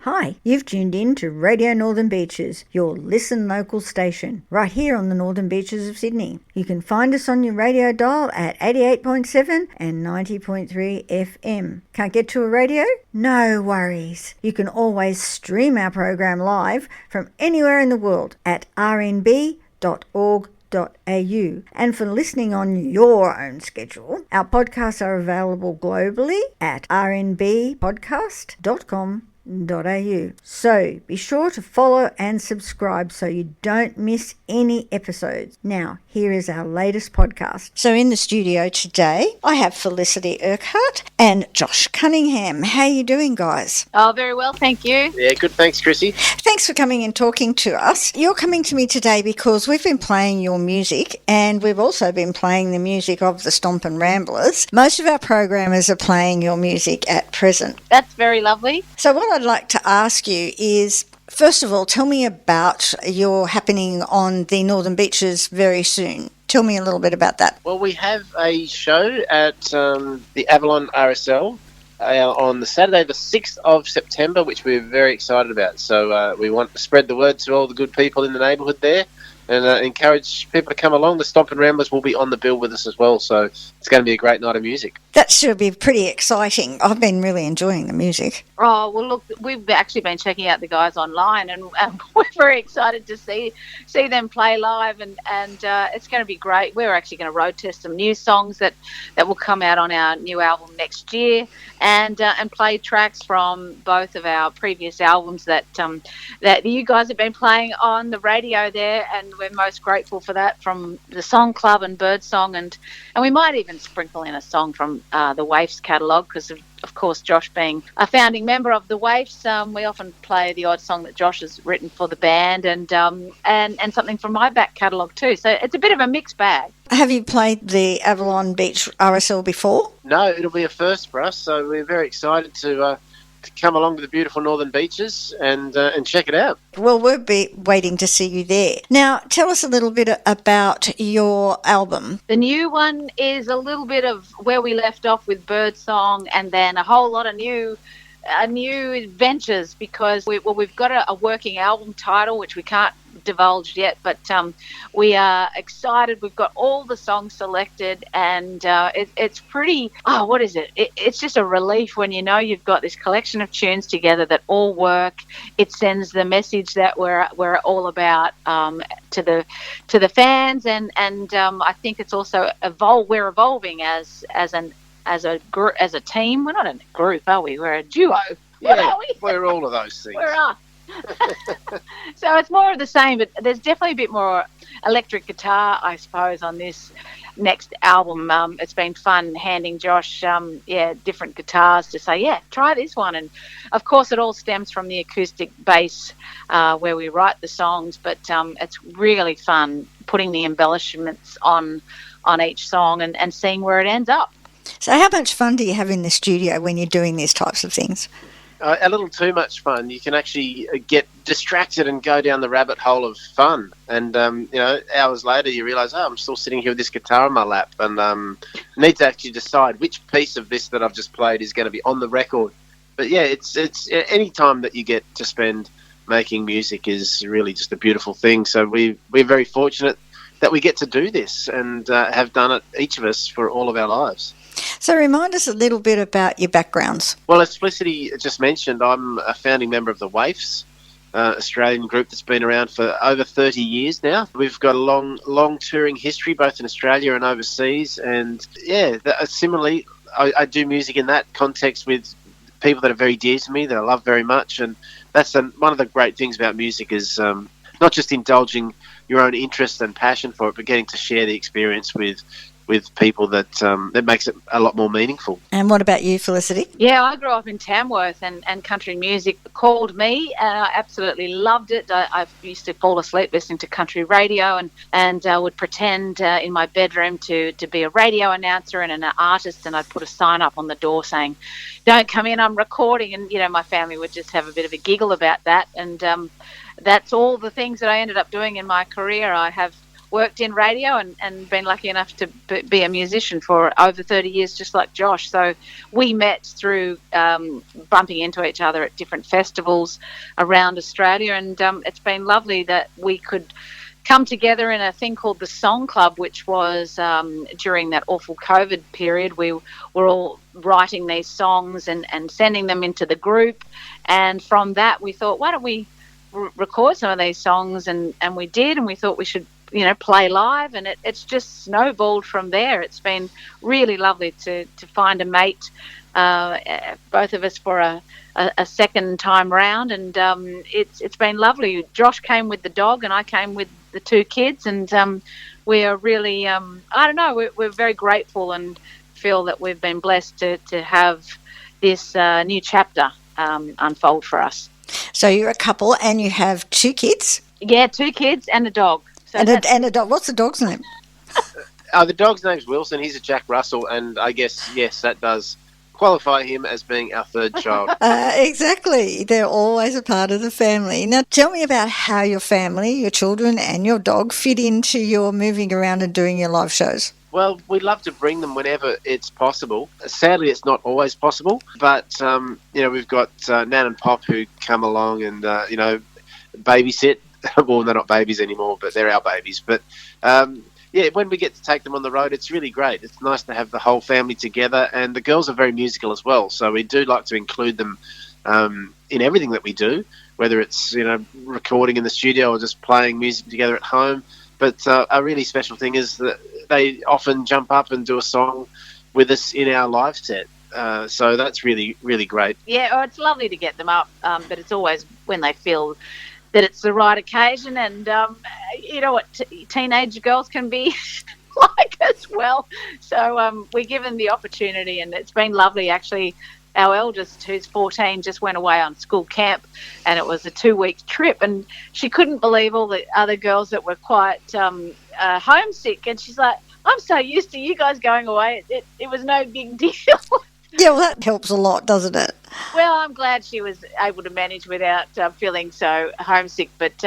Hi, you've tuned in to Radio Northern Beaches, your Listen Local station, right here on the Northern Beaches of Sydney. You can find us on your radio dial at 88.7 and 90.3 FM. Can't get to a radio? No worries. You can always stream our program live from anywhere in the world at rnb.org.au. And for listening on your own schedule, our podcasts are available globally at rnbpodcast.com.au. So be sure to follow and subscribe so you don't miss any episodes. Now, here is our latest podcast. So in the studio today, I have Felicity Urquhart and Josh Cunningham. How are you doing, guys? Oh, very well, thank you. Yeah, good. Thanks, Chrissy. Thanks for coming and talking to us. You're coming to me today because we've been playing your music and we've also been playing the music of the Stompin' Ramblers. Most of our programmers are playing your music at present. That's very lovely. So what I'd like to ask you is, first of all, tell me about your happening on the Northern Beaches very soon. Tell me a little bit about that. Well, we have a show at the Avalon RSL on the Saturday, the 6th of September, which we're very excited about. So we want to spread the word to all the good people in the neighbourhood there and encourage people to come along. The Stompin' Ramblers will be on the bill with us as well, so it's going to be a great night of music. That should be pretty exciting. I've been really enjoying the music. Oh, well, look, we've actually been checking out the guys online and we're very excited to see them play live and it's going to be great. We're actually going to road test some new songs that will come out on our new album next year and play tracks from both of our previous albums that you guys have been playing on the radio there, and we're most grateful for that, from the Song Club and Birdsong, and we might even sprinkle in a song from the Waifs catalogue, because of course, Josh being a founding member of the Waifs, we often play the odd song that Josh has written for the band, and something from my back catalogue too. So it's a bit of a mixed bag. Have you played the Avalon Beach RSL before? No, it'll be a first for us, so we're very excited to come along to the beautiful Northern Beaches and check it out. Well, we'll be waiting to see you there. Now, tell us a little bit about your album. The new one is a little bit of where we left off with Birdsong, and then a whole lot of new adventures, because we've got a working album title which we can't divulge yet, but we are excited. We've got all the songs selected, and it's pretty, what is it? It's just a relief when you know you've got this collection of tunes together that all work. It sends the message that we're all about to the fans, and I think it's also we're evolving as a team. We're not a group, are we? We're a duo. Yeah, what are we? We're all of those things. We're us. So it's more of the same, but there's definitely a bit more electric guitar, I suppose, on this next album. It's been fun handing Josh different guitars to say, try this one. And of course it all stems from the acoustic bass where we write the songs, but it's really fun putting the embellishments on each song and seeing where it ends up. So how much fun do you have in the studio when you're doing these types of things? A little too much fun. You can actually get distracted and go down the rabbit hole of fun. And, hours later you realise, I'm still sitting here with this guitar in my lap, and need to actually decide which piece of this that I've just played is going to be on the record. But, yeah, it's any time that you get to spend making music is really just a beautiful thing. So we're very fortunate that we get to do this and have done it, each of us, for all of our lives. So remind us a little bit about your backgrounds. Well, as Felicity just mentioned, I'm a founding member of the Waifs, Australian group that's been around for over 30 years now. We've got a long touring history, both in Australia and overseas. And, similarly, I do music in that context with people that are very dear to me, that I love very much. And that's one of the great things about music is not just indulging your own interest and passion for it, but getting to share the experience with people that makes it a lot more meaningful. And what about you, Felicity? Yeah, I grew up in Tamworth, and country music called me, and I absolutely loved it. I used to fall asleep listening to country radio and would pretend in my bedroom to be a radio announcer and an artist, and I'd put a sign up on the door saying, "Don't come in, I'm recording." And, my family would just have a bit of a giggle about that. And that's all the things that I ended up doing in my career. I have worked in radio and been lucky enough to be a musician for over 30 years, just like Josh. So we met through bumping into each other at different festivals around Australia, and it's been lovely that we could come together in a thing called the Song Club, which was during that awful COVID period. We were all writing these songs and sending them into the group, and from that we thought, why don't we record some of these songs, and we did, and we thought we should play live, and it's just snowballed from there. It's been really lovely to find a mate, both of us, for a second time round, and it's been lovely. Josh came with the dog and I came with the two kids, and we are really we're very grateful and feel that we've been blessed to have this new chapter unfold for us. So you're a couple and you have two kids? Yeah, two kids and a dog. So and a dog. What's the dog's name? The dog's name's Wilson. He's a Jack Russell, and I guess, yes, that does qualify him as being our third child. Exactly. They're always a part of the family. Now, tell me about how your family, your children and your dog fit into your moving around and doing your live shows. Well, we love to bring them whenever it's possible. Sadly, it's not always possible, but, we've got Nan and Pop who come along and, babysit. Well, they're not babies anymore, but they're our babies. But, when we get to take them on the road, it's really great. It's nice to have the whole family together, and the girls are very musical as well, so we do like to include them in everything that we do, whether it's, recording in the studio or just playing music together at home. But a really special thing is that they often jump up and do a song with us in our live set. So that's really, really great. Yeah, it's lovely to get them up, but it's always when they feel that it's the right occasion. And you know what teenage girls can be like as well. So we give them the opportunity, and it's been lovely, actually. Our eldest, who's 14, just went away on school camp, and it was a 2-week trip, and she couldn't believe all the other girls that were quite homesick, and she's like, I'm so used to you guys going away, it was no big deal. Yeah, well, that helps a lot, doesn't it? Well, I'm glad she was able to manage without feeling so homesick, but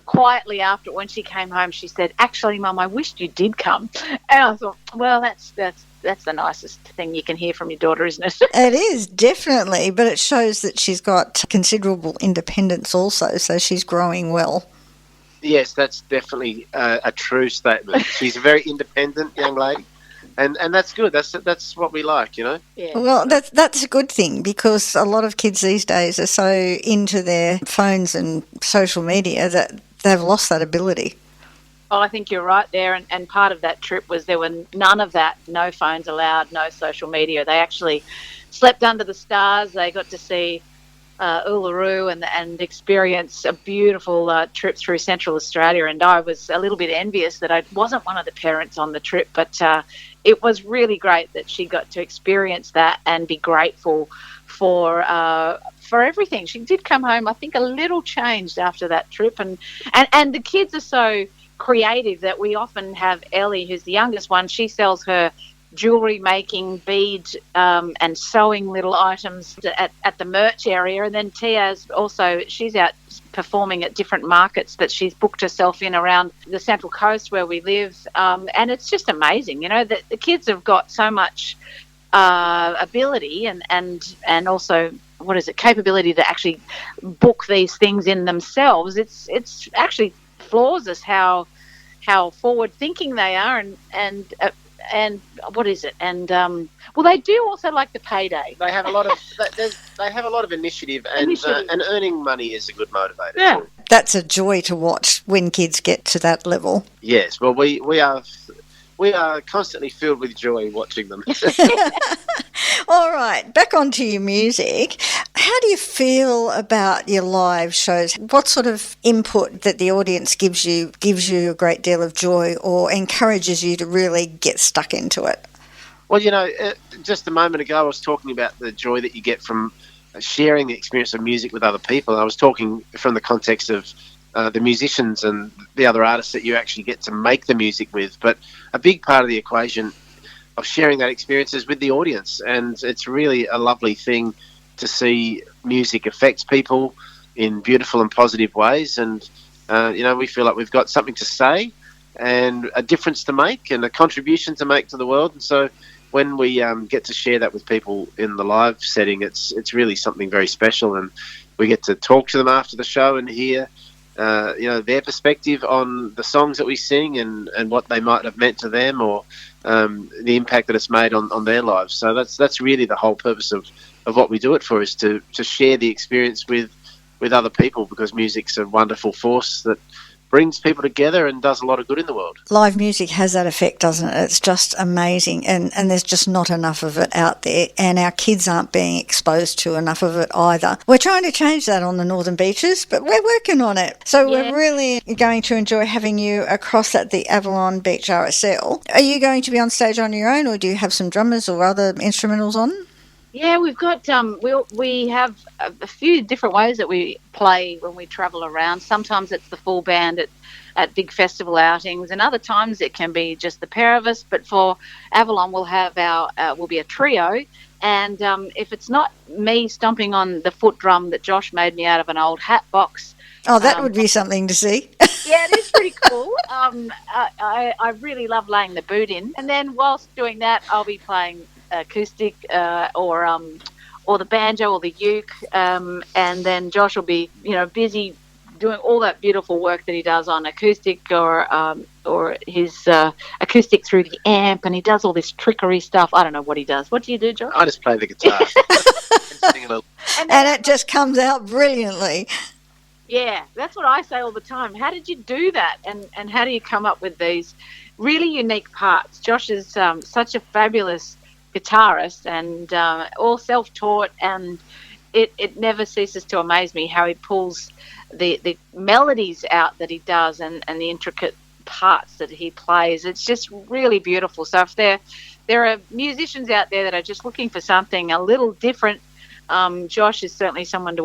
quietly after, when she came home, she said, actually, Mum, I wished you did come. And I thought, well, that's the nicest thing you can hear from your daughter, isn't it? It is, definitely, but it shows that she's got considerable independence also, so she's growing well. Yes, that's definitely a true statement. She's a very independent young lady, and that's good. That's what we like, Yeah. Well, that's a good thing, because a lot of kids these days are so into their phones and social media that they've lost that ability. Oh, I think you're right there, and part of that trip was there were none of that, no phones allowed, no social media. They actually slept under the stars. They got to see Uluru and experience a beautiful trip through Central Australia, and I was a little bit envious that I wasn't one of the parents on the trip, but it was really great that she got to experience that and be grateful for everything. She did come home, I think, a little changed after that trip, and the kids are so creative that we often have Ellie, who's the youngest one. She sells her jewellery making, bead and sewing little items at the merch area, and then Tia's also, she's out performing at different markets that she's booked herself in around the Central Coast where we live, and it's just amazing, that the kids have got so much ability and also capability to actually book these things in themselves. It's actually floors us how forward thinking they are, and what is it? And they do also like the payday. They have a lot of initiative, and earning money is a good motivator. Yeah, too. That's a joy to watch when kids get to that level. Yes, well, we are constantly filled with joy watching them. All right, back onto your music. How do you feel about your live shows? What sort of input that the audience gives you a great deal of joy or encourages you to really get stuck into it? Well, just a moment ago I was talking about the joy that you get from sharing the experience of music with other people. I was talking from the context of the musicians and the other artists that you actually get to make the music with. But a big part of the equation of sharing that experience is with the audience, and it's really a lovely thing to see music affect people in beautiful and positive ways. And we feel like we've got something to say, and a difference to make and a contribution to make to the world. And so when we get to share that with people in the live setting, it's really something very special, and we get to talk to them after the show and hear their perspective on the songs that we sing and what they might have meant to them, or the impact that it's made on their lives. So that's really the whole purpose of what we do it for, is to share the experience with other people, because music's a wonderful force that brings people together and does a lot of good in the world. Live music has that effect, doesn't it? It's just amazing, and there's just not enough of it out there, and our kids aren't being exposed to enough of it either. We're trying to change that on the Northern Beaches, but we're working on it. So We're really going to enjoy having you across at the Avalon Beach RSL. Are you going to be on stage on your own, or do you have some drummers or other instrumentals on? Yeah, we've got we have a few different ways that we play when we travel around. Sometimes it's the full band at big festival outings, and other times it can be just the pair of us. But for Avalon, we'll have we'll be a trio. And if it's not me stomping on the foot drum that Josh made me out of an old hat box. Oh, that would be something to see. Yeah, it is pretty cool. I really love laying the boot in. And then whilst doing that, I'll be playing acoustic or the banjo or the uke, and then Josh will be busy doing all that beautiful work that he does on acoustic or his acoustic through the amp, and he does all this trickery stuff. I don't know what he does. What do you do, Josh? I just play the guitar and sing a little. And it just comes out brilliantly. Yeah, that's what I say all the time. How did you do that? And how do you come up with these really unique parts? Josh is such a fabulous guitarist, and all self-taught, and it never ceases to amaze me how he pulls the melodies out that he does, and the intricate parts that he plays. It's just really beautiful. So if there are musicians out there that are just looking for something a little different, Josh is certainly someone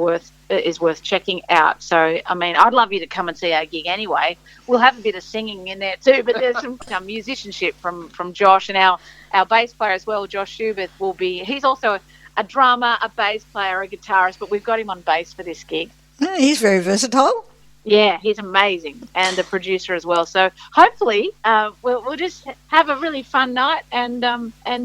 is worth checking out. So, I mean, I'd love you to come and see our gig anyway. We'll have a bit of singing in there too, but there's some musicianship from Josh, and our bass player as well, Josh Schubert, he's also a drummer, a bass player, a guitarist, but we've got him on bass for this gig. Oh, he's very versatile. Yeah, he's amazing, and a producer as well. So hopefully we'll just have a really fun night and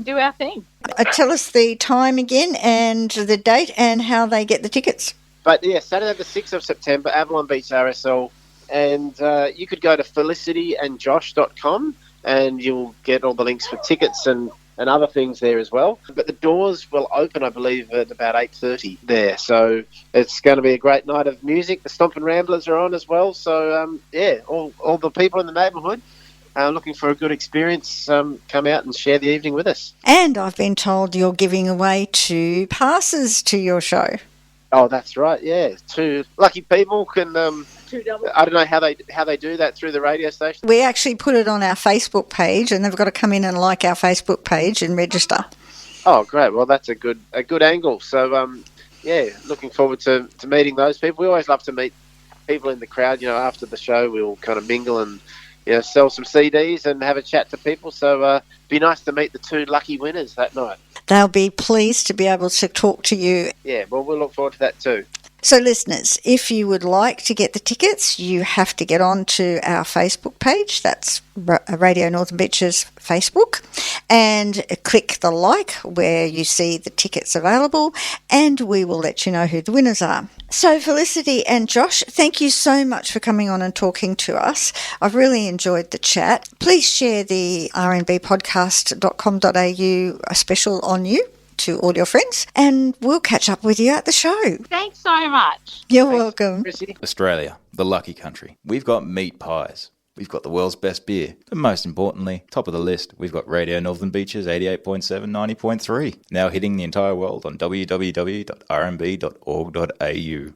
do our thing. Tell us the time again and the date and how they get the tickets. But yeah, Saturday the 6th of September, Avalon Beach RSL, and you could go to felicityandjosh.com and you'll get all the links for tickets and other things there as well. But the doors will open, I believe, at about 8:30 there. So it's going to be a great night of music. The Stompin' Ramblers are on as well. So, all the people in the neighbourhood looking for a good experience, come out and share the evening with us. And I've been told you're giving away 2 passes to your show. Oh, that's right, yeah. 2 lucky people can... 2 doubles. I don't know how they do that through the radio station. We actually put it on our Facebook page, and they've got to come in and like our Facebook page and register. Oh, great. Well, that's a good angle. So, looking forward to meeting those people. We always love to meet people in the crowd. After the show, we'll kind of mingle and sell some CDs and have a chat to people. So, be nice to meet the 2 lucky winners that night. They'll be pleased to be able to talk to you. Yeah, well, we'll look forward to that too. So listeners, if you would like to get the tickets, you have to get on to our Facebook page. That's Radio Northern Beaches Facebook, and click the like where you see the tickets available, and we will let you know who the winners are. So Felicity and Josh, thank you so much for coming on and talking to us. I've really enjoyed the chat. Please share the rnbpodcast.com.au special on you to all your friends, and we'll catch up with you at the show. Thanks so much. You're welcome. Chrissy. Australia, the lucky country. We've got meat pies. We've got the world's best beer. But most importantly, top of the list, we've got Radio Northern Beaches 88.7, 90.3. Now hitting the entire world on www.rnb.org.au.